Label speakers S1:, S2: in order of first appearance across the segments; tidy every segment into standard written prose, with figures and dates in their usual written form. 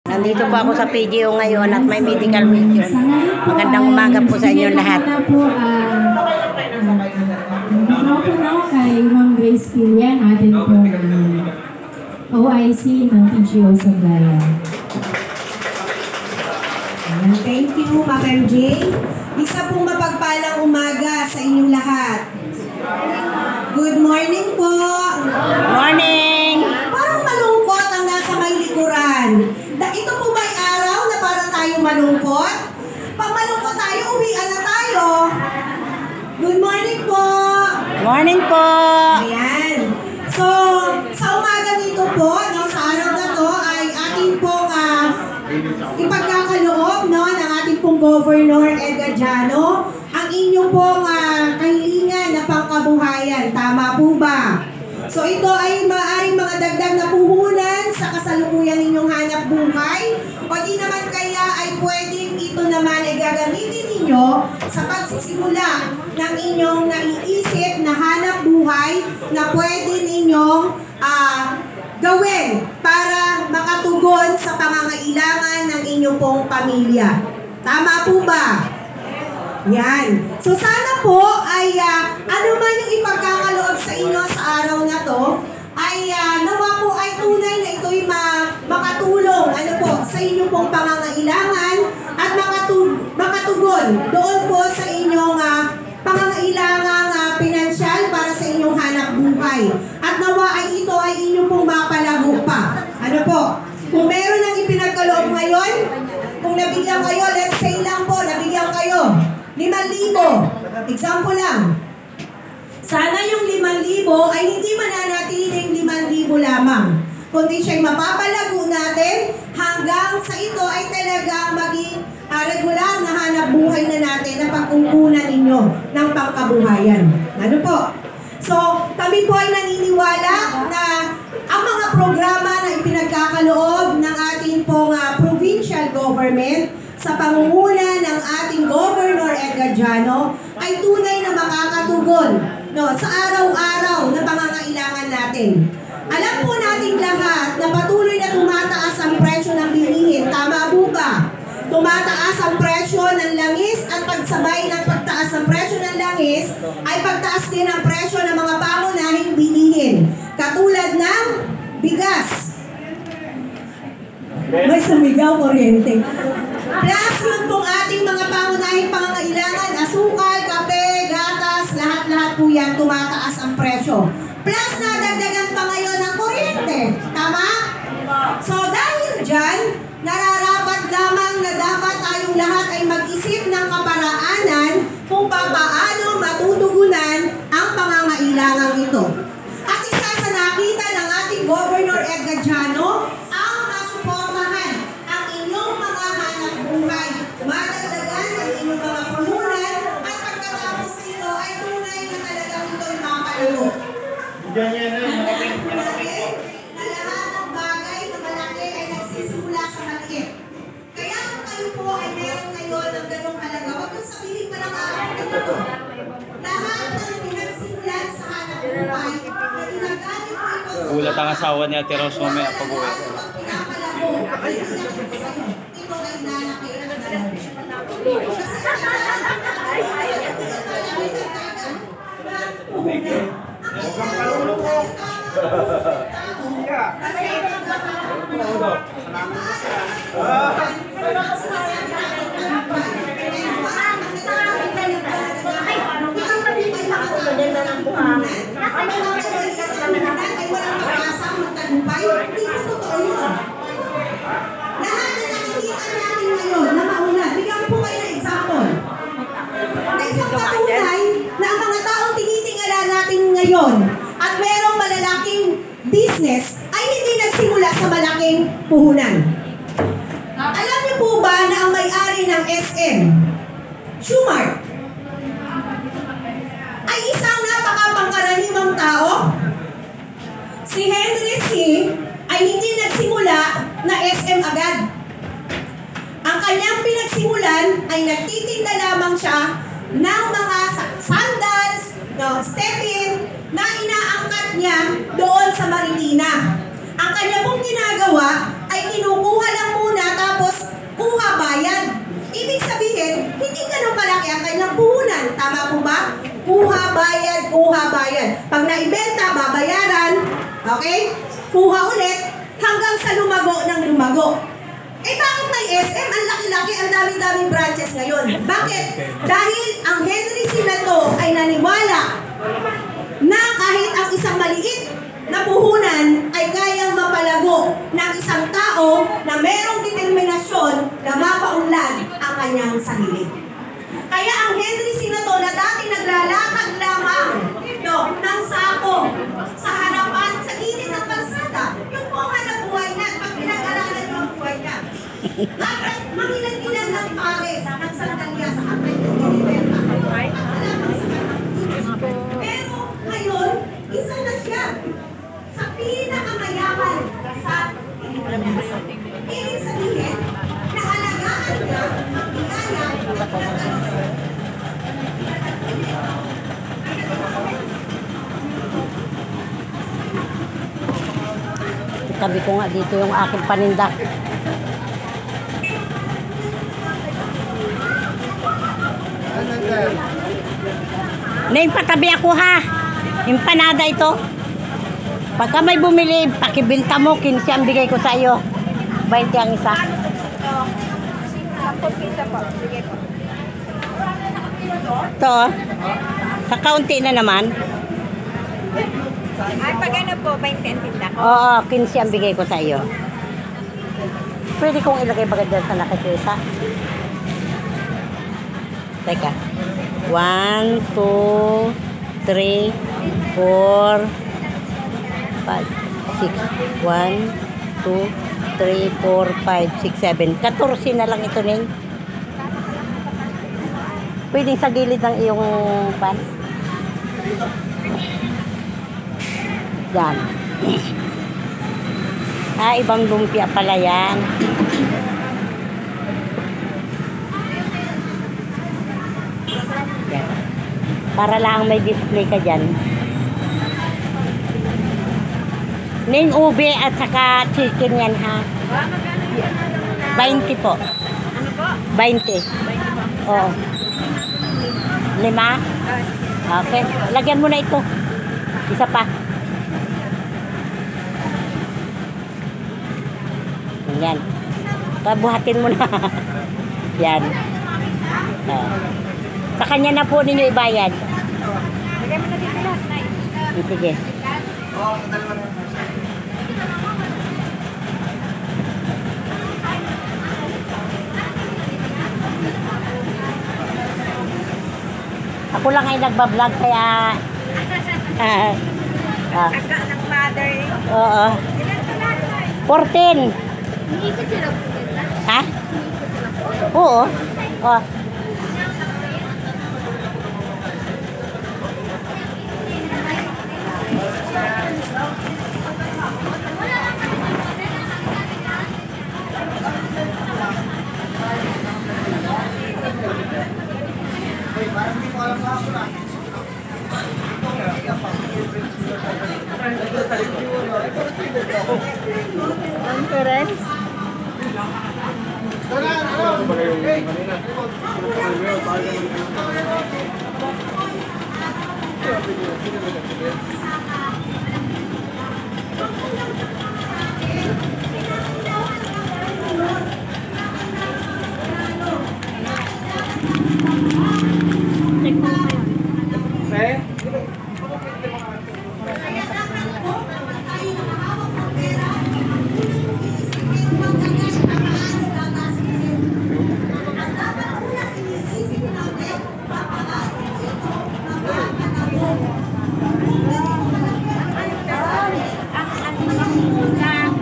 S1: Nandito po ako sa PGO ngayon at may medical mission. Magandang umaga po sa inyo lahat.
S2: Mikropono kay Ma'am Grace Kilian, atin po ng OIC ng PGO Sagayan.
S3: Thank you, Ma'am MJ. Isa pong mapagpalang umaga sa inyong lahat. Good morning po.
S1: Morning!
S3: Parang malungkot ang nasa may likuran. Ito po ba'y araw na para tayo malungkot? Pag malungkot tayo, uwian na tayo. Good morning po.
S1: Morning po!
S3: Ayan. So, sa umaga nito po, no, sa araw na to, ay ating pong ipagkakaloob, no, ng ating pong Governor Edgar Jano, ang inyong pong kahilingan na pangkabuhayan. Tama po ba? So ito ay maaaring mga dagdag na puhunan sa kasalukuyan ninyong hanap buhay, o di naman kaya ay pwedeng ito naman ay gagamitin ninyo sa pagsisimula ng inyong naiisip na hanap buhay na pwede ninyong gawin para makatugon sa pangangailangan ng inyong pong pamilya. Tama po ba? Yan. So sana po ay ano man yung ipagkakaloob sa inyo sa araw na to, ay nawa po ay tunay na ito'y makatulong sa inyong pong pangangailangan at makatugon doon po sa inyong pangangailangang pinansyal para sa inyong hanap buhay. At nawa ay ito ay inyong pong mapalago pa. Ano po? Kung meron ng ipinagkaloob ngayon, kung nabigyan kayo, let's say lang po, nabigyan kayo 5,000. Example lang. Sana yung 5,000 ay hindi mananatiling 5,000 lamang, kundi siya'y mapapalago natin hanggang sa ito ay talagang maging regular na hanap buhay na natin na pagkukunan ninyo ng pangkabuhayan. Ano po? So, kami po ay naniniwala na ang mga programa na ipinagkakaloob ng ating pong provincial government sa pangunguna ng ating Governor Edgar Jano ay tunay na makakatugon, no, sa araw-araw na pangangailangan natin. Alam po nating lahat na patuloy na tumataas ang presyo ng bilihin. Tama po ba? Tumataas ang presyo ng langis at pagsabay ng pagtaas ng presyo ng langis ay pagtaas din ang presyo ng mga pangunahing bilihin. Katulad ng bigas. May sumigaw, kuryente. Plus yun pong ating mga pangunahing pangangailangan, asukal, kape, gatas, lahat-lahat po yan, tumataas ang presyo. Plus nadagdagan pa ngayon ng kuryente. Tama? So dahil dyan, nararapat lamang na dapat tayong lahat ay mag-isip ng kaparaanan kung paano matutugunan ang pangangailangan ito. At isa sa nakita ng ating Governor Edgar Jano, ang masuportahan ang inyong mga hanap buhay, madagdagan ang inyong mga puhunan, at pagkatapos nito ay tunay na talagang ito'y mapalago. Na lahat ng bagay na malaki ay nagsisimula sa maliit. Kaya kung kayo po ay meron kayo ng ganong halaga, huwag yung sabihin pa lang ito. Lahat ng pinagsimulan sa hanap buhay, na ginagamit mo ito sa
S4: Gulat ang asawa ni Ate Rose mamaya pag-uwi.
S3: pinapalago, ay ito ay lalaki at lalaki. Lahat na nakikita natin ngayon na maunlad, bigyan po kayo ng example. Na isang patunay na ang mga taong tinitingala natin ngayon at merong malalaking business ay hindi nagsimula sa malaking puhunan. Alam niyo po ba na ang may-ari ng SM, Shoemart, ay isang napakapangkaraniwang tao? Si Henry C. ay hindi nagsimula na SM agad. Ang kanyang pinagsimulan ay nagtitinda lamang siya ng mga sandals, step-in, na inaangkat niya doon sa Marikina. Ang kanya pong ginagawa ay kinukuha lang muna Tama po ba? Kuha, bayad, kuha, bayad. Pag naibenta, babayaran. Okay? Kuha ulit hanggang sa lumago ng lumago. Eh bakit may SM? Ang laki-laki, ang daming-daming branches ngayon. Bakit? Dahil ang Henry C. na to ay naniwala na kahit ang isang maliit na puhunan ay kayang mapalago ng isang tao na merong determinasyon na mapaunlad ang kanyang sarili. Kaya ang Henry C. na to na dati naglalatag lamang ng sako sa harapan, sa gilid ng kalsada, yung po ang hanap buhay na, pag pinag-aralan yung buhay niya. At mangilan-ilan ng pares ng sandalya sa kapit ng Diliberta. Pero ngayon, isa na siya sa pinakamayaman sa Pilipinas. Ibig sabihin, naalagaan niya ang biyaya at
S1: Tabi ko nga dito yung aking paninda. Name, patabi ako ha. Empanada ito. Pagka may bumili, pakibinta mo, 15 ang bigay ko sa iyo. 20 ang isa.
S5: 10 piso po. Sige po.
S1: Ito, kakaunti na naman.
S5: Ay, pag ano po, 20 ang tinda ko.
S1: Oo, 15 ang bigay ko sa iyo. Pwede kong ilagay bagay dyan sa nakikita. Teka. 1, 2, 3, 4, 5, 6. 1, 2, 3, 4, 5, 6, 7. 14 na lang ito, Ning. Pwedeng sa gilid ng iyong pan. Yan. Ibang lumpia pala yan. Yan. Para lang may display ka dyan. Ning ube at saka chicken yan ha. 20 po.
S5: Ano po?
S1: 20. Oo. 5? Okay. Lagyan mo na ito. Isa pa. Yan. Pabuhatin mo na. Yan. Sa kanya na po ninyo ibayad.
S5: Lagay mo na dito lahat, Nay.
S1: Sige. Ako lang ay nagbablog kaya
S5: Kaka ng mother.
S1: oo.
S5: Ilan po lahat, Nay?
S1: 14. Ha? Oo. Oh.
S5: Conference?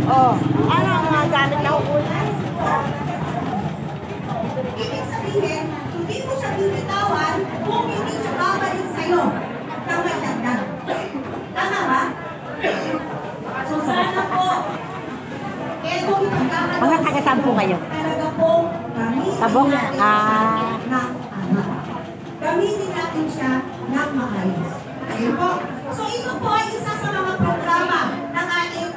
S1: Oh. Ano ang mga gamit na upunan?
S3: Ibig sabihin, hindi mo siya bibitawan kung hindi siya babalik sa'yo ng may dagdag. Tama ba? So sana po, kaya kung ipagkakalo
S1: Mga taga-saan po kayo?
S3: talaga po, gamitin
S1: Tabong?
S3: natin siya ng ama. Gamitin natin siya ng maayos. Ayun po. So ito po ay isa sa mga programa ng ating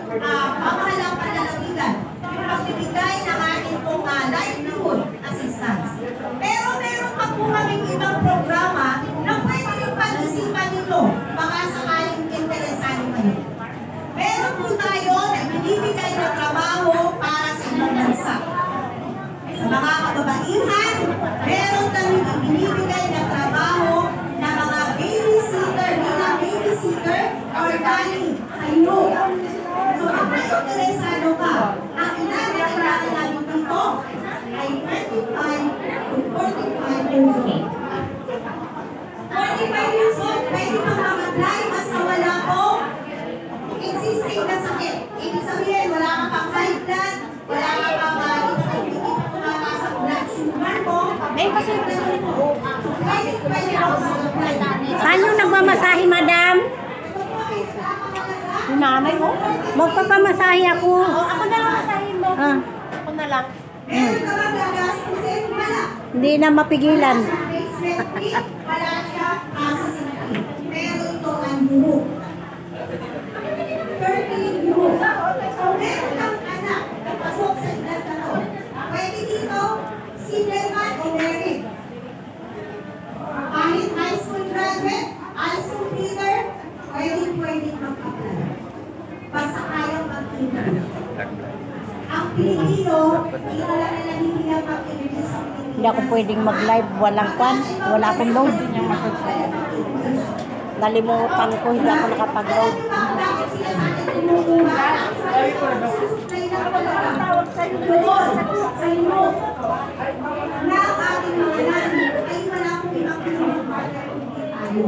S3: pamahalang panlalawigan. Yung pagbibigay ng ating pong livelihood assistance. Pero meron pa po kaming ibang programa na
S5: kasi
S1: Saan yung nagmamasahe, madam?
S5: yung nanay mo.
S1: Magpapamasahe ako.
S5: Ako na lang masahin mo.
S1: Ah,
S5: Ako na lang.
S3: Meron ka bang gagastusin? Wala.
S1: hindi na mapigilan.
S3: Wala siya processing. Pero ito ang buhok. 13 buhok. So, meron kang anak na pasok sa edad na to. Pwede dito, single man o married. Kahit high school graduate, high school leader, pwede mag-apply. Basta kayang mag-intern. Ang Pilipino, hindi wala na nahihirap mag-English sa Pilipino.
S1: Hindi ako pwedeng mag-live. Walang kwan. Wala akong load. Nalimutan ko. Hindi ako nakapag-load.
S3: Bakit sila sa atin tumutuwa? Susutray na tawag sa inyo na ang ating mga nasi ay wala kong ibang pinag-partner kundi tayo.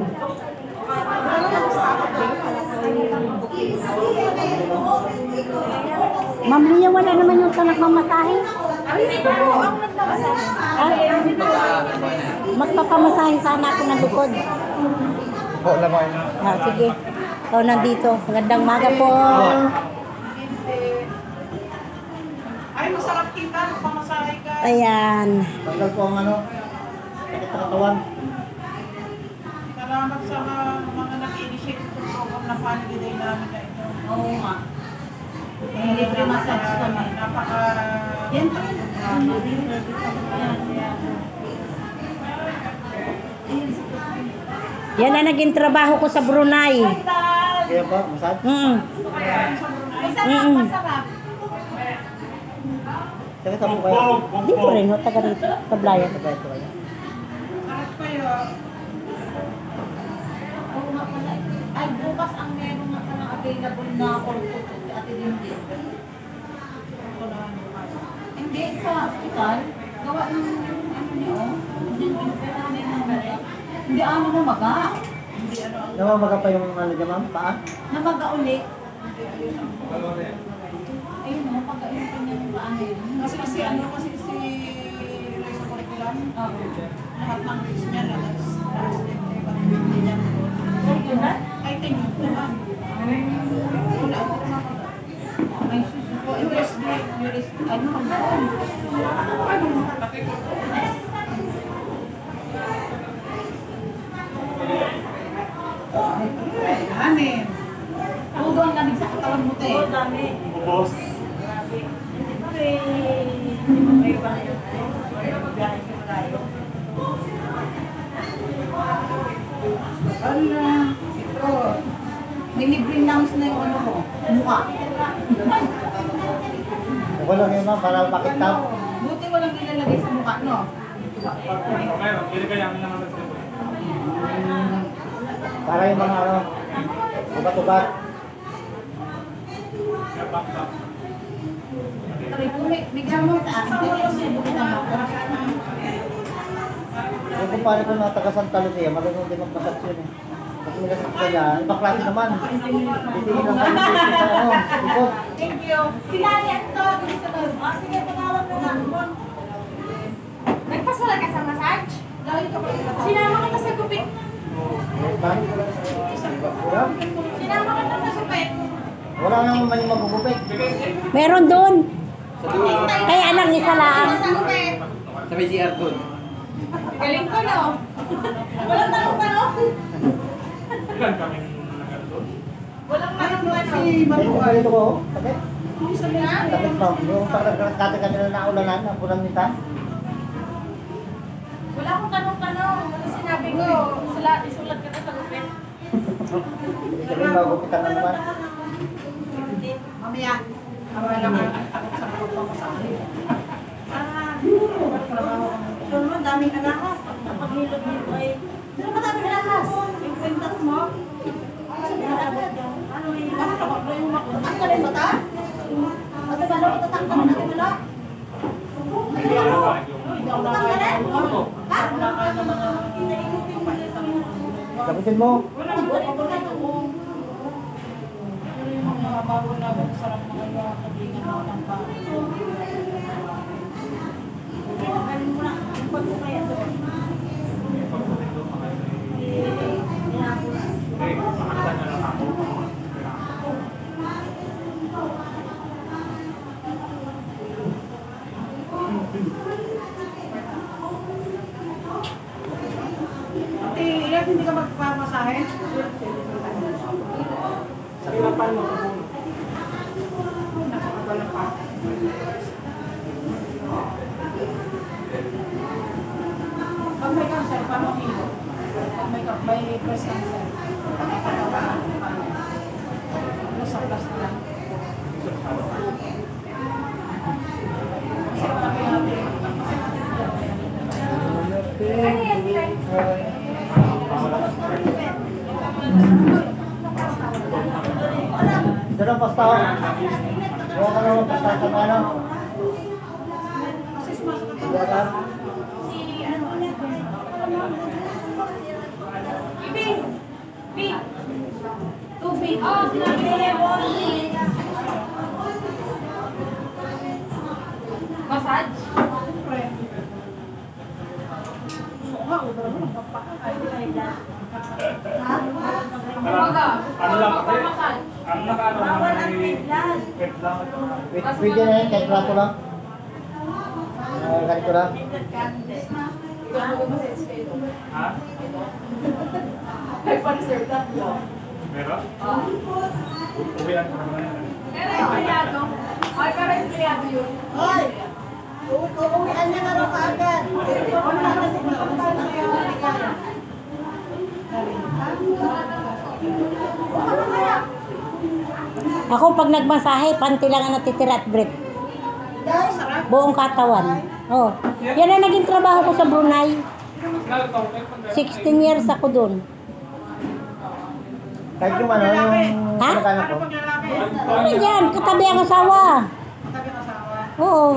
S3: Ibig sabihin kayo, open dito.
S1: Ma'am Lia, wala naman yung sa nagmamasahe. Ah, magpapamasahe sana ako ng likod. Ah, sige. Ikaw nandito. Magandang maga po.
S6: Ay, masarap kita. Pamasahe ka.
S1: Ayan.
S7: Tanggal po ang ano, sakit sa katawan.
S6: Salamat sa mga nag-initiate ng program na family day namin na ito. Oo nga. Libre massage kami. Napaka... Yan pa yun.
S1: Yan na naging trabaho ko sa Brunei.
S7: Kaya ba, masad?
S6: Masarap.
S7: Sakit sa po kayo.
S1: Di po rin, taga rito. Tablayan.
S6: Sarap kayo.
S5: Oo nga pala. Ay, bukas ang meron nga pala available na ortho si Ate Lindy. Hindi, sa hospital. Gawa ng ano niyo. Hindi ano na maga.
S7: Namamaga pa yung ano dyan, ma'am? Paa?
S5: Namaga ulit. Ayun o, pag-ayun pa niya yung paano yun.
S6: Kasi si Reza Curriculum, lahat ng grades niya na hindi niya. I think, naman. Wala ako kumakaga.
S5: Ay, susuko. Ano ang doon?
S6: Anin.
S5: Todo ang lamig sa katawan mo, te. Oo, dami.
S4: Boss.
S6: Ala, ito.
S5: May libreng lungs na yung ano mo. Mukha.
S7: Okay lang yun, ma'am, para makita.
S5: Buti walang nilalagay sa mukha, no?
S4: Meron, pwede kaya namin naman sa
S7: Para yung mga ano, ubat-ubat.
S5: Sabi ko, may gamot sa akin. Pero subukin naman ako.
S7: Yung kumpare ko na taga Santa Lucia, marunong din magmasat yun eh. Kasi nila sa kanya, ibang klase naman. Titingin lang kami dito sa ano, likod.
S5: Thank you. Sinali ang to. Sige, pangalan mo na. Nagpasala ka sa massage? Sinama ka na sa gupit.
S7: Ma'am? Wala?
S5: Sinama ka na sa gupit.
S7: Wala nang mali magugupit.
S1: Meron doon. Kaya lang isa lang.
S5: Sa gupit.
S7: Sa may CR doon.
S5: Galing ko, no? Walang tanong-tanong.
S4: ilan kami nagano doon?
S5: Walang tanong-tanong.
S7: Ay, ito ko, sakit.
S5: Ha?
S7: Sakit ma'am. Yung dati kanila na ulanan, ang punang nita.
S5: Wala akong tanong-tanong. Ano sinabi ko? Isulat ka na sa gupit.
S7: Sabi magupitan na naman.
S6: Mamaya. Awala ka. Takot sa mga pamasahe.
S5: Doon mo, daming alahas. Napaghilot nito ay... Pero madaming alahas. Yung kwintas mo. Ano yung makakabak na yung makakabak? Ang galing mata? Ate ba, lalo tatakpan na natin wala?
S6: Hindi ako nakakain ng mga
S5: Ha?
S6: nakakain ng mga
S7: Sabitin mo.
S6: wala mo ako na ito. Pero yung mga bago na sarap mga kaibigan mo ng pa.
S5: Galing mo na. Pag mo kaya ito.
S6: hindi ka magpapamasahe?
S4: Hirapan mo sa bulo.
S6: Nakakabala pa. Pag may cancer, paano ang hilo? Pag may breast cancer, ano sa plus na lang? Kasi kami natin.
S7: Ito ng pasta. Gawa ka naman pasta sa ano.
S6: Kasi sumasakit ang
S7: Gawa ka.
S5: Tubig. Oh, sinabi massage?
S4: Ano lang kasi? Ano nakaano
S5: Bawal ang
S4: may
S5: tiglan.
S4: pet lang.
S7: Pwede na yun, kahit plato lang. Ganito lang.
S4: Ha? Meron? Uwian ko naman yan.
S5: Hoy! Uuwian niya nga raw kaagad. Wala kasi
S1: Ako pag nagmasahe, panty lang ang natitira at brief. Buong katawan. Oh. Yan ang naging trabaho ko sa Brunei. 16 years ako doon.
S7: Kahit yung ano, yung
S1: Ha?
S7: pinagkano ko.
S6: pag lalaki.
S1: Ano yan? Katabi ang asawa.
S6: Sabi ng asawa.
S1: Oo.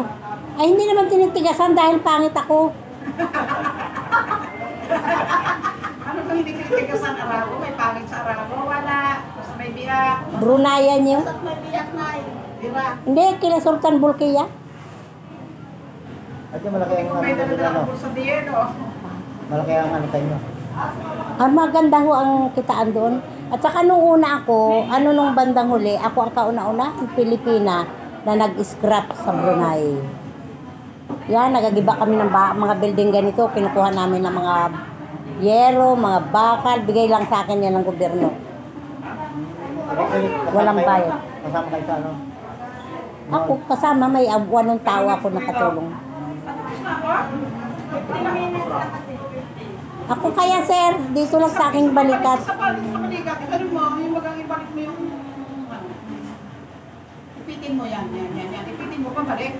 S1: Ay, hindi naman tinitigasan dahil pangit ako.
S6: Ano kung hindi kritigasan Arabo? May pangit sa Arabo? Wala. Basta may biyak.
S1: Brunayan niyo.
S5: Basta't may biyak na eh.
S6: Diba?
S1: Hindi, kila Sultan Bulkiya.
S7: At yung malaki ang
S6: Kung may
S7: ano,
S6: dala-dala ng bulsa diyan, oh.
S7: malaki ang ano tayo.
S1: Ang maganda ho ang kitaan doon. At saka nung una ako, nung bandang huli, ako ang kauna-una, ang Pilipina, na nag-scrap sa Brunei. Yan, nagagiba kami ng mga building ganito, kinukuha namin ng mga yero, mga bakal, bigay lang sa akin yan ng gobyerno. Walang bayad.
S7: Kasama kayo sa ano.
S1: Ako kasama, may abuan ng tao ako nakatulong.
S6: Tapos na ako?
S1: Ako kaya sir, dito lang sa aking balikat.
S6: Sa balikat, ano mo, yung magang ibalik mo yung ano. Ipitin mo yan. Ipitin mo pa balik.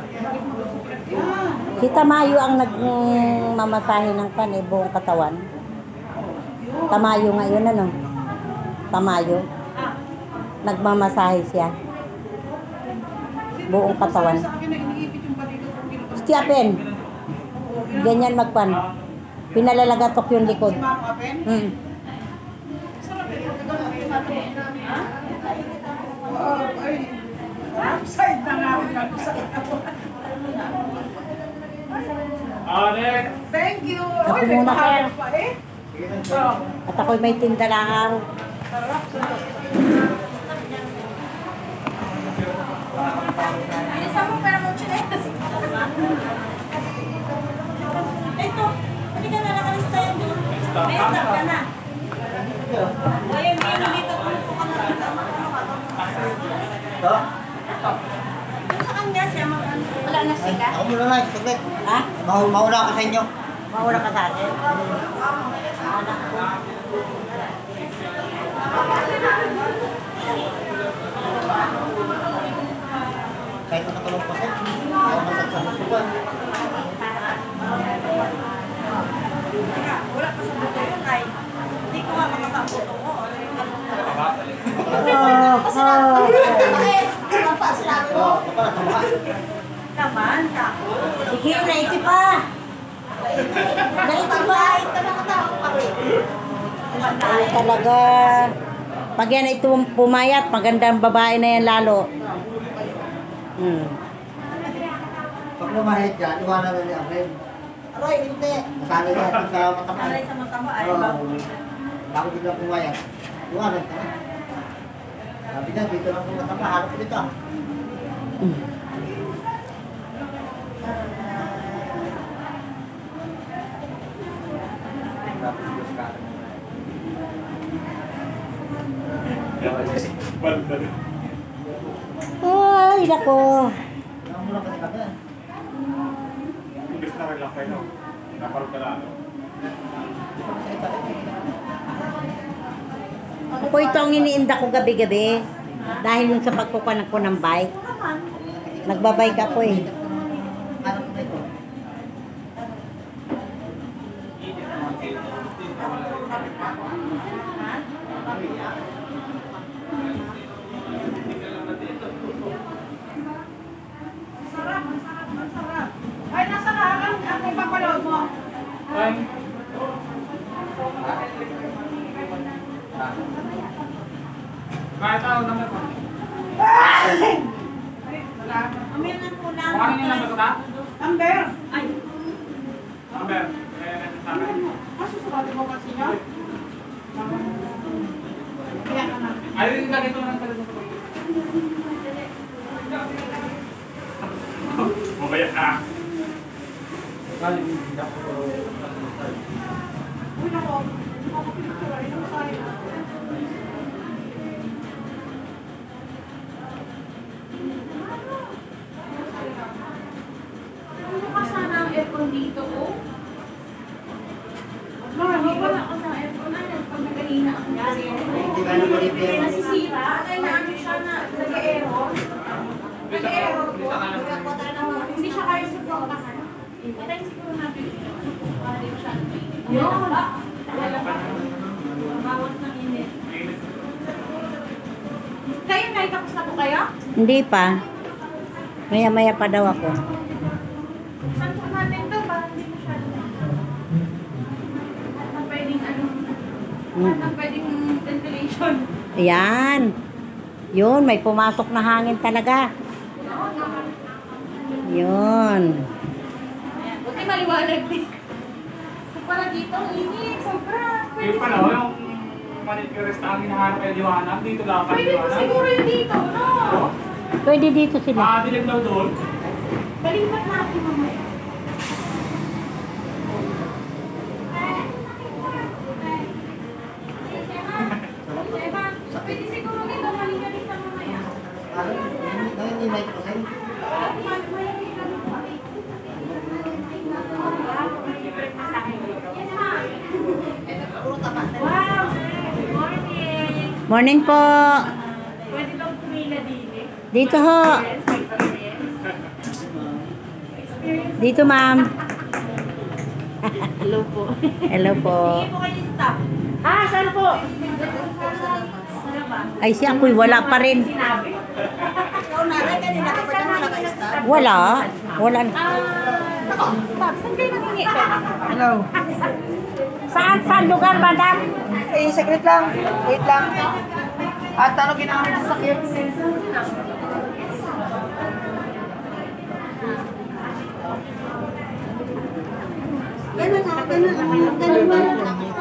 S6: Ibalik mo sa sulat. Yan.
S1: Si Tamayo ang nagmamasahe ng buong katawan. Tamayo ngayon, ano? Tamayo. Nagmamasahe siya. Buong katawan.
S6: Sa akin na iniipit yung balikat kung ginagawa.
S1: Stephen, ganyan magpan. Pinalalaгаtok yung likod.
S6: Si Ma'am Apen? Sarap eh. Upside na nga rin ako sa katawan.
S4: Next!
S6: Thank you!
S1: Ako
S6: Oy, may
S1: muna,
S6: bahal
S1: sir.
S6: pa eh. Oh,
S1: At ako'y may tinda lang.
S6: sarap.
S5: Bilisan mo, pero mo chinelas. Ito, hindi ka na nakalista yan doon. May stop ka na. Ayun, hindi na dito.
S7: Ito?
S5: Doon sa kanya siya mag-ano. Wala na sila.
S7: Ako muna na, saglit.
S1: Ha?
S7: Mauna ako sa inyo.
S1: Maura ka sa akin.
S7: Kahit na nakulong pa siya. Ayaw masag sa musukan.
S5: Wala pa sa buto yun ay hindi ko nga makasabuto ko. Kapag sinabi mo,
S7: Ito pala, tama.
S5: naman, tako.
S1: Sige, naisip pa. Naisip pa. Ay, talaga. Pag yan ito pumayat, magandang babae na yan lalo.
S7: Pag lumahit dyan, iwanan na ni Amen.
S5: Aroy, hindi.
S7: Masali na ito sa matama.
S5: Alay sa matama ay
S7: Oo.
S5: bago.
S7: Bago bigla pumayat. Iwanan ka na. Sabi niya, dito lang po matama. Hanap ko dito.
S4: Banda rin.
S1: Ay, nako.
S7: Ang mura kasi kami.
S4: Imbes na lang kayo, no? Naparot ka lang, no?
S1: Ako ito ang iniinda ko gabi-gabi. Dahil yung sa pagkukunan ko ng bike. Nagbabike ako eh.
S7: Ano po ito?
S6: Masarap. Ay, nasa lahat ang ipapalood mo.
S4: Ay, kahit ako naman po.
S5: Amir na po lang.
S4: Kung ano yung naman ka?
S6: Amber.
S5: Ay,
S4: Amber, sa akin.
S6: Susunod mo kasi niya. Kaya ka na.
S4: Ay, lagay ko lang talaga sa Mamaya ka.
S6: Uy, nako. Ako picture. Ay, nung sa'yo.
S5: ano ka sana ang aircon dito ko? Wala ko sa aircon na. Pag nagalina ako kasi. Nasisira. Kaya naano siya na nag-aeron. Nag-aeron po. Hindi siya kaya supportahan. Tayo siguro natin. Para di masyado mainit. Yun. Bawas ng init. Kayo, naitapos na po kayo?
S1: Hindi pa. Maya-maya pa daw ako.
S5: Saan po natin to? Parang hindi masyado. At ang pwedeng at ang pwedeng ventilation.
S1: Ayan. Yun, may pumasok na hangin talaga. Yun.
S5: Buti maliwanag din. Para dito, ang init. Sobra.
S4: Yung pala, yung manicurist ang hinahanap ay liwanag. Dito lang ang
S5: Pwede po
S4: liwanag.
S5: siguro yung dito, no?
S1: Pwede dito sila.
S4: Dilim daw doon.
S5: Balipat natin mamaya. Pwede siguro dito malinis na mamaya.
S7: Hindi may ito kasi.
S5: Wow! Good morning!
S1: Morning po.
S5: Pwede bang pumila din eh?
S1: Dito ho. Dito, ma'am.
S5: Hello po.
S1: Hello po.
S5: Sige po kayo stop. Ah, saan po?
S1: Ay, si ako'y wala pa rin.
S5: Sinabi.
S6: Ikaw na rin. Kanina ka pa dyan naka-stop.
S1: Wala. Wala.
S5: Stop. Saan kayo nangingi?
S6: Hello.
S1: Saan lugar, madam?
S6: Eh, saglit lang. Wait lang. At ano ginamit sa sakit?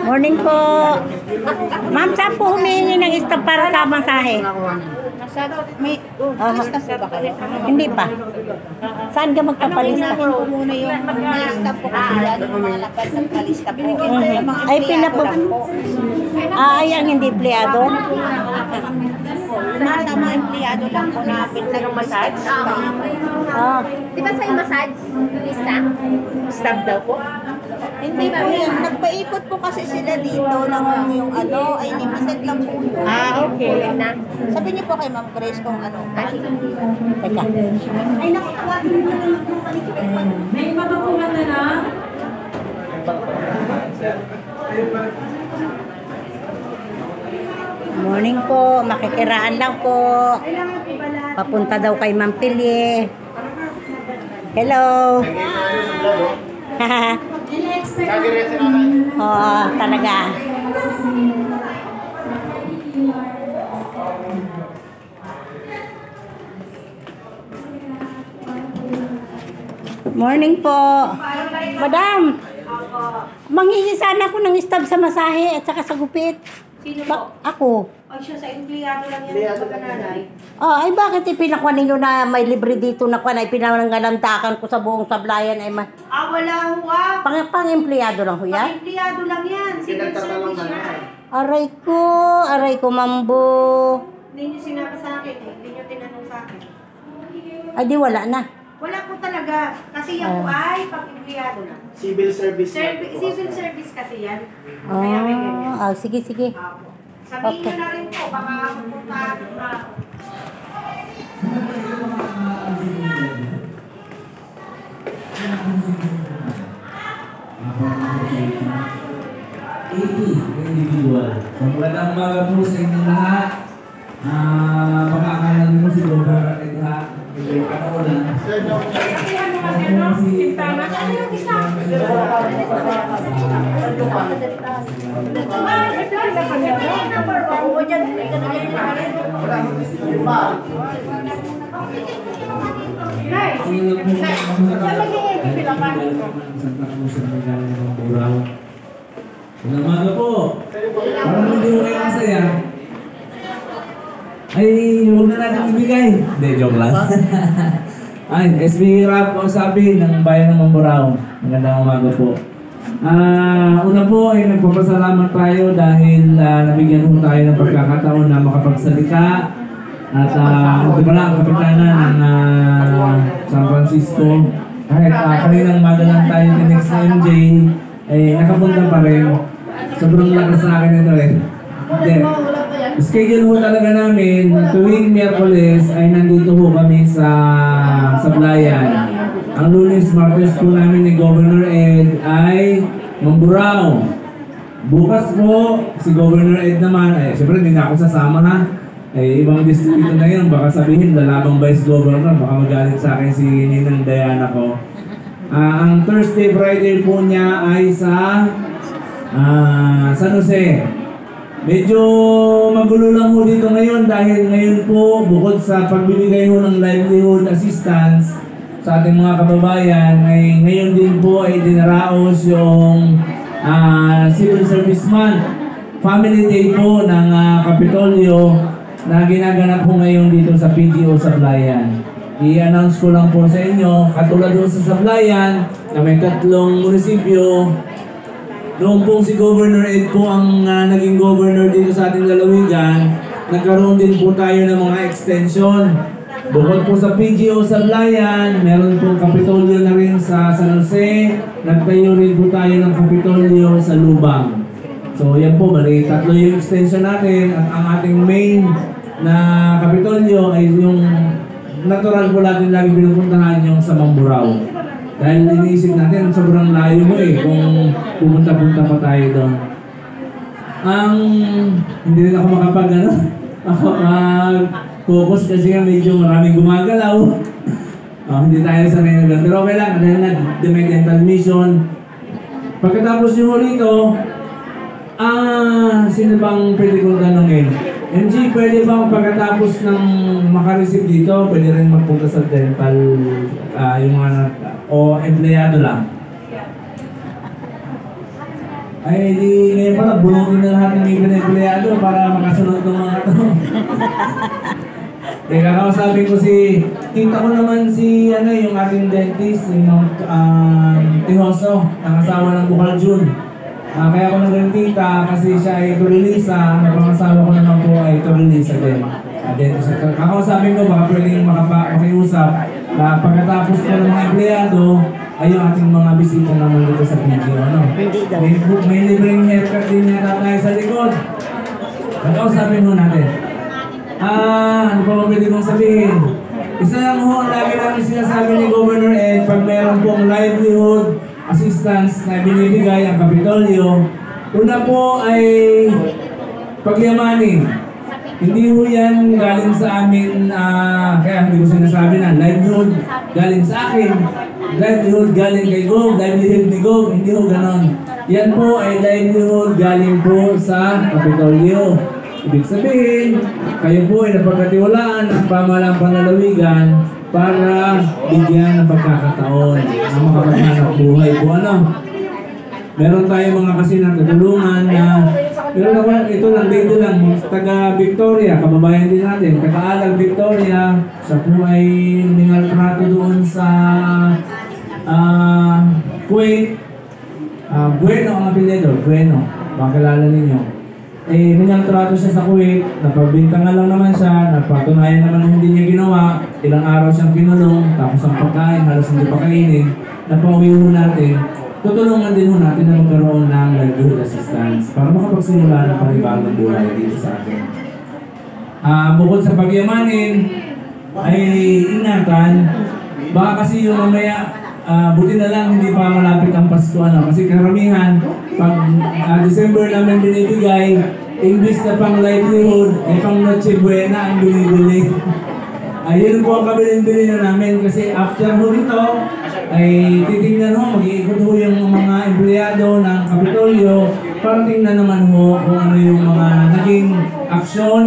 S1: Morning po. Ma'am, saan po humingi ng stop para sa masahe?
S6: May
S1: Lista ba kayo? Hindi pa. Saan ka magpapalista?
S6: po muna yung mga stop po kasi yan. Yung mga lapad ng palista po.
S1: Ay, ay, ang hindi empleyado?
S6: Nasa mga empleyado lang po na pinag-massage.
S1: Ah,
S5: Di ba sa massage? Lista?
S6: Stop daw po? Hindi po yan. Nagpaikot po kasi sila dito ng yung ano, ay limited lang po yun.
S1: okay.
S6: Sabi niyo po kay Ma'am Grace kung ano.
S1: Teka.
S6: Ay, naku, tawagin mo na lang ng palikot.
S2: May iba pa po ba na?
S1: Morning po. Makikiraan lang po. Papunta daw kay Ma'am Pilye. Hello. Oo, talaga. Morning po. Madam, manghingi sana ako ng stub sa masahe at saka sa gupit.
S5: Sino po?
S1: Ako.
S5: Ay, siya sa empleyado lang yan. Pagkananay.
S1: Ay bakit ipinakuha ninyo na may libre dito na kuha na ipinangalantakan ko sa buong sablayan ay
S5: Wala ho ah.
S1: pang-empleyado lang ho yan?
S5: Empleyado lang yan. Civil service yan.
S1: Aray ko, mambo.
S5: Hindi niyo sinabi sa akin eh. Hindi niyo tinanong sa akin.
S1: Ay, di wala na.
S5: Wala po talaga. Kasi yan po ay pang-empleyado na.
S7: Civil service.
S5: Civil service kasi yan. Kaya may ganyan.
S1: Sige, sige.
S5: Opo. Sabihin niyo na rin po, baka pupuntahan na.
S8: Individual. Magandang umaga po sa inyong lahat. Baka akala niyo si Robert Edha. Hindi ka na ulan. Magandang umaga po. Parang hindi mo kayo masaya. Ay, huwag na natin ibigay. Hindi, joke lang. Ay, SB Rap o sabi ng Bayan ng Mamburao. Magandang umaga po. Una po ay nagpapasalamat tayo dahil nabigyan po tayo ng pagkakataon na makapagsalita. At ito pala ang kapitana ng San Francisco. Kahit kaninang umaga lang tayo tinext sa MJ, ay nakapunta pa rin. Sobrang lakas sa akin ito eh. Hindi. Schedule po talaga namin tuwing Miyerkules ay nandito po kami sa Sablayan. Ang Lunes, Martes po namin ni Governor Ed ay Mamburao. Bukas po si Governor Ed naman, siyempre hindi na ako sasama ha. Ibang distrito na yun, baka sabihin lalabang Vice Governor, baka magalit sa akin si Ninang Diana ko. Ang Thursday, Friday po niya ay sa San Jose. Medyo magulo lang po dito ngayon dahil ngayon po bukod sa pagbibigay ho ng livelihood assistance sa ating mga kababayan ay ngayon din po ay dinaraos yung Civil Service Month Family Day po ng Kapitolyo na ginaganap po ngayon dito sa PGO Sablayan. I-announce ko lang po sa inyo, katulad doon sa Sablayan na may 3 munisipyo. Noong pong si Governor Ed po ang naging governor dito sa ating lalawigan, nagkaroon din po tayo ng mga extension. Bukod po sa PGO Sablayan, meron pong Kapitolyo na rin sa San Jose, nagtayo rin po tayo ng Kapitolyo sa Lubang. So yan po, bali 3 yung extension natin at ang ating main na Kapitolyo ay yung natural po natin lagi pinupuntahan yung sa Mamburao. Dahil iniisip natin, sobrang layo mo kung pumunta-punta pa tayo doon. Hindi rin ako focus kasi nga medyo maraming gumagalaw. Hindi tayo sanay na gano'n. Pero okay lang, dahil na dental mission. Pagkatapos nyo rito, sino bang pwede kong tanongin? MG, pwede bang pagkatapos ng makareceive dito, pwede rin magpunta sa dental, yung mga, o empleyado lang? Ay, di ngayon pala, bunutin na lahat ng ibang empleyado para makasunod ng mga ito. Kakausapin ko kita ko naman yung ating dentist, yung Tihoso, ang asawa ng Bukal June. Kaya ako nag-tita kasi siya ay Torelisa, napangasawa ko naman po ay Torelisa din. Kakausapin ko baka pwedeng makiusap na pagkatapos ko ng mga empleyado ay yung ating mga bisita naman dito sa PGO. May libreng haircut din yata tayo sa likod. Kakausapin mo natin. Ano pa pwede kong sabihin? Isa lang ho, lagi namin sinasabi ni Governor Ed, pag meron pong livelihood assistance na binibigay ang Kapitolyo, una po ay pagyamanin. Hindi ho yan galing sa amin, kaya hindi ko sinasabi na livelihood galing sa akin, livelihood galing kay Gov, livelihood ni Gov, hindi ho ganon. Yan po ay livelihood galing po sa Kapitolyo. Ibig sabihin, kayo po ay napagkatiwalaan ng pamahalang panlalawigan para bigyan ng pagkakataon na makapaghanap buhay po. Meron tayong mga kasi natutulungan na pero ito lang dito lang, taga Victoria, kababayan din natin, Kakaalag Victoria, siya po ay minaltrato doon sa Kuwait. Bueno ang apelyido, Bueno, makilala ninyo. minaltrato siya sa Kuwait, napagbintangan lang naman siya, napatunayan naman na hindi niya ginawa, ilang araw siyang kinulong, tapos ang pagkain, halos hindi pa kainin, napauwi ho natin, tutulungan din ho natin na magkaroon ng livelihood assistance para makapagsimula ng panibagong buhay dito sa atin. Bukod sa pagyamanin, ay ingatan, baka kasi yung mamaya, buti na lang hindi pa malapit ang Pasko, kasi karamihan, pag December namin binibigay, English na pang livelihood, ay pang Noche Buena ang binibili. Ayun po ang kabilin-bilin na namin kasi after ho nito, ay titingnan ho, mag-iikot ho yung mga empleyado ng Kapitolyo para tingnan naman ho kung ano yung mga naging aksyon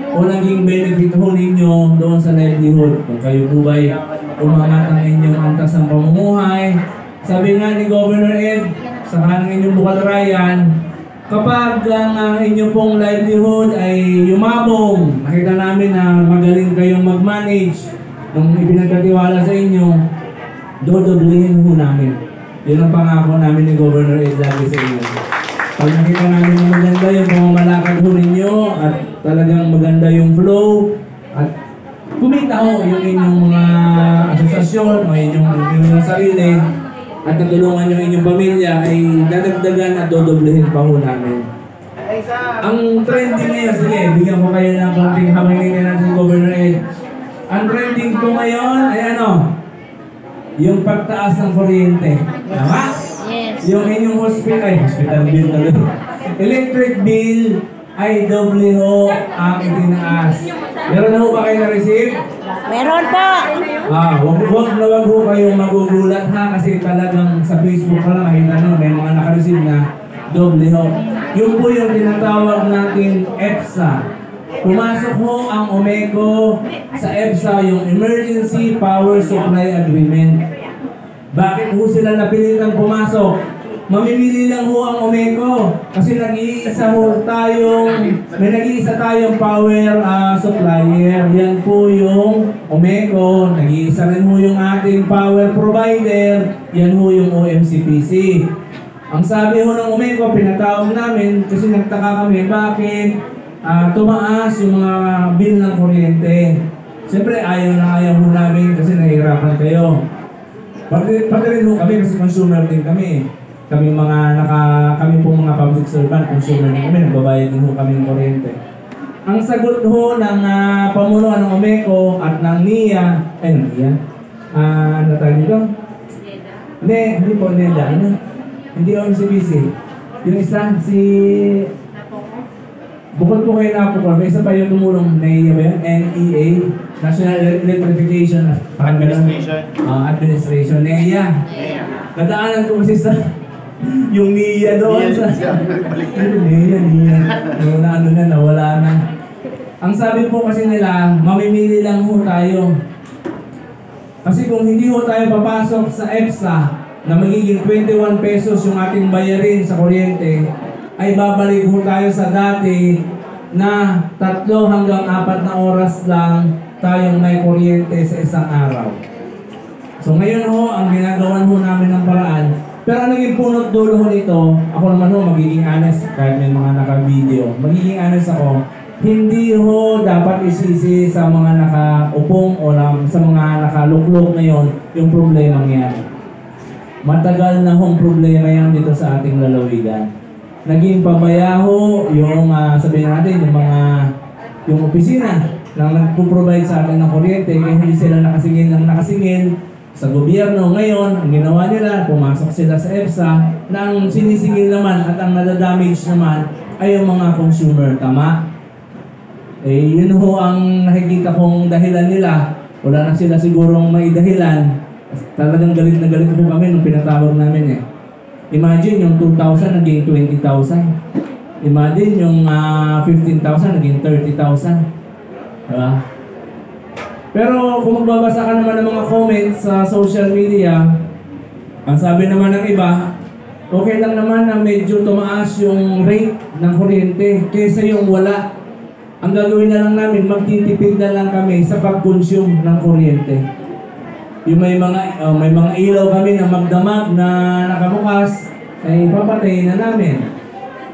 S8: o naging benefit ho ninyo doon sa livelihood. Kung kayo po ba'y umangat ang inyong antas ng pamumuhay. Sabi nga ni Governor Ed, sa kanang inyong bukalarayan, kapag ang inyong pong livelihood ay yumabong, nakita namin na magaling kayong mag-manage nung ipinagkatiwala sa inyo, dodoblihin ho namin. Yun ang pangako namin ni Governor Ed lagi sa inyo. Pag nakita namin na maganda yung pamamalakad ho ninyo at talagang maganda yung flow at kumita ho yung inyong mga asosasyon o inyong sarili at natulungan yung inyong pamilya ay dadagdagan at dodoblehin pa ho namin. Ang trending ngayon, sige, bigyan ko kayo ng konting hamingin natin Governor Ed. Ang trending po ngayon ay yung pagtaas ng kuryente. Tama?
S1: Yes.
S8: Yung inyong hospital bill talaga. Electric bill ay doble ho ang itinaas. Meron na ho ba kayo na-receive?
S1: Meron po.
S8: Wag na wag ho kayong magugulat ha kasi talagang sa Facebook pa lang makita nyo may mga naka-receive na doble ho. Yun po yung tinatawag natin EPSA. Pumasok ho ang OMECO sa EPSA, yung Emergency Power Supply Agreement. Bakit ho sila napilitang pumasok? Mamimili lang ho ang OMECO kasi nag-iisa tayong power supplier. Yan po yung OMECO. Nag-iisa rin ho yung ating power provider. Yan ho yung OMCPC. Ang sabi ho ng OMECO, pinatawag namin kasi nagtaka kami bakit tumaas yung mga bill ng kuryente. Siyempre ayaw ho namin kasi nahihirapan kayo. Pati rin ho kami kasi consumer din kami. Kami po mga public servant, consumer din kami, nagbabayad din ho kami ng kuryente. Ang sagot ho ng pamunuan ng OMECO at ng NIA, ano tayo dito? Hindi po, NEDA, hindi OMCBC. Yung isa, bukod po kayo Napocor, may isa pa yung tumulong, NEA ba yun? NEA, National Electrification Administration, NEA. Nadaanan ko kasi sa yung NIA doon sa NIA. Nawala na. Ang sabi po kasi nila, mamimili lang ho tayo. Kasi kung hindi ho tayo papasok sa EPSA na magiging 21 pesos yung ating bayarin sa kuryente, ay babalik ho tayo sa dati na 3 hanggang 4 na oras lang tayong may kuryente sa isang araw. So ngayon ho, ang ginagawan ho namin ng paraan. Pero ang naging punot dulo ho nito, ako naman ho, magiging honest, kahit may mga naka-video, magiging honest ako, hindi ho dapat isisi sa mga nakaupong o sa mga nakaluklok ngayon yung problema yan. Matagal na hong problema yan dito sa ating lalawigan. Naging pabaya ho yung, sabihin natin, yung opisina na nagpo-provide sa atin ng kuryente, kaya hindi sila nakasingil sa gobyerno. Ngayon, ang ginawa nila, pumasok sila sa EPSA na ang sinisingil naman at ang nadadamage naman ay yung mga consumer. Tama? Yun ho ang nakikita kong dahilan nila. Wala na sila sigurong may dahilan. Talagang galit na galit po kami nung pinatawag namin Imagine yung 2,000 naging 20,000. Imagine yung 15,000 naging 30,000. Diba? Pero kung magbabasa ka naman ng mga comments sa social media, ang sabi naman ng iba, okay lang naman na medyo tumaas yung rate ng kuryente kaysa yung wala. Ang gagawin na lang namin, magtitipid na lang kami sa pag-consume ng kuryente. Yung may mga ilaw kami na magdamag na nakabukas, ay papatayin na namin.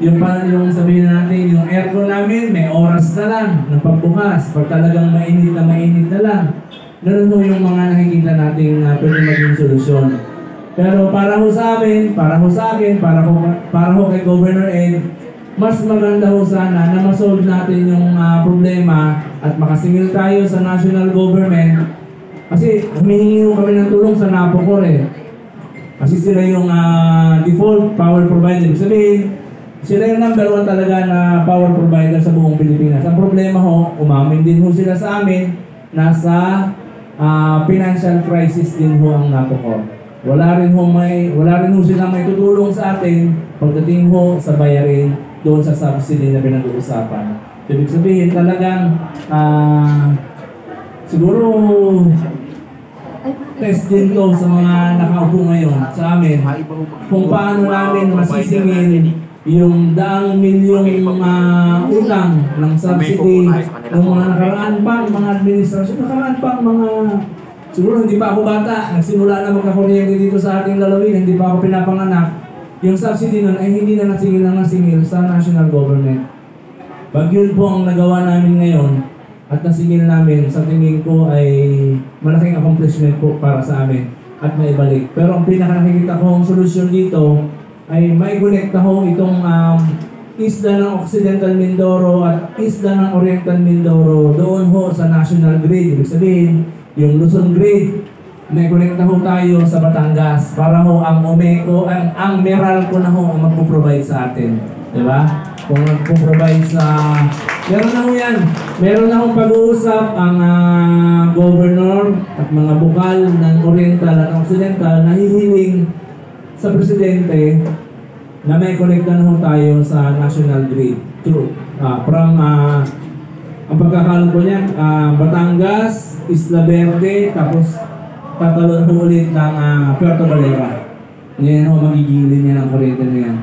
S8: yung sabihin natin, yung aircon namin, may oras na lang ng pagbukas. Pag talagang mainit na lang. Ganun po yung mga nakikita natin na pwede maging solusyon. Pero para ho sa amin, para ho sa akin, para ho kay Governor Ed, mas maganda ho sana na masolve natin yung problema at makasingil tayo sa national government. Kasi humihingi ho kami ng tulong sa Napocor eh. Kasi sila yung default power provider. Ibig sabihin, sila yung number 1 talaga na power provider sa buong Pilipinas. Ang problema ho, umamin din ho sila sa amin, nasa financial crisis din ho ang Napocor. Wala rin ho silang may tutulong sa atin pagdating ho sa bayarin doon sa subsidy na pinag-uusapan. Ibig sabihin talagang siguro test din to sa mga nakaupo ngayon sa amin kung paano namin masisingin yung daang milyong utang ng subsidy ng mga nakaraan pang mga administrasyon, nakaraan pang mga siguro hindi pa ako bata, nagsimula na magkakuryente dito sa ating lalawin, hindi pa ako pinapanganak. Yung subsidy nun ay hindi na nasingil sa national government. Pag yun po ang nagawa namin ngayon at nasingil namin, sa tingin ko ay malaking accomplishment po para sa amin at maibalik. Pero ang pinaka nakikita kong solusyon dito ay maikonekta ho itong isla ng Occidental Mindoro at isla ng Oriental Mindoro doon ho sa national grid. Ibig sabihin, yung Luzon grid, may konekta ho tayo sa Batangas para ho ang Omeco, ang Meralco na ho ang magpo-provide sa atin. Diba? Kung magpo-provide sa... Meron na ho yan. Meron na hong pag-uusap ang governor at mga bukal ng Oriental at Occidental na hihiling sa presidente na may konekta na ho tayo sa national grid. True. Ang pagkakalam ko niyan, Batangas, Isla Verde, tapos tatalon ho ulit ng Puerto Valera. Ngayon ho, magigilin niya ng kuryente na yan.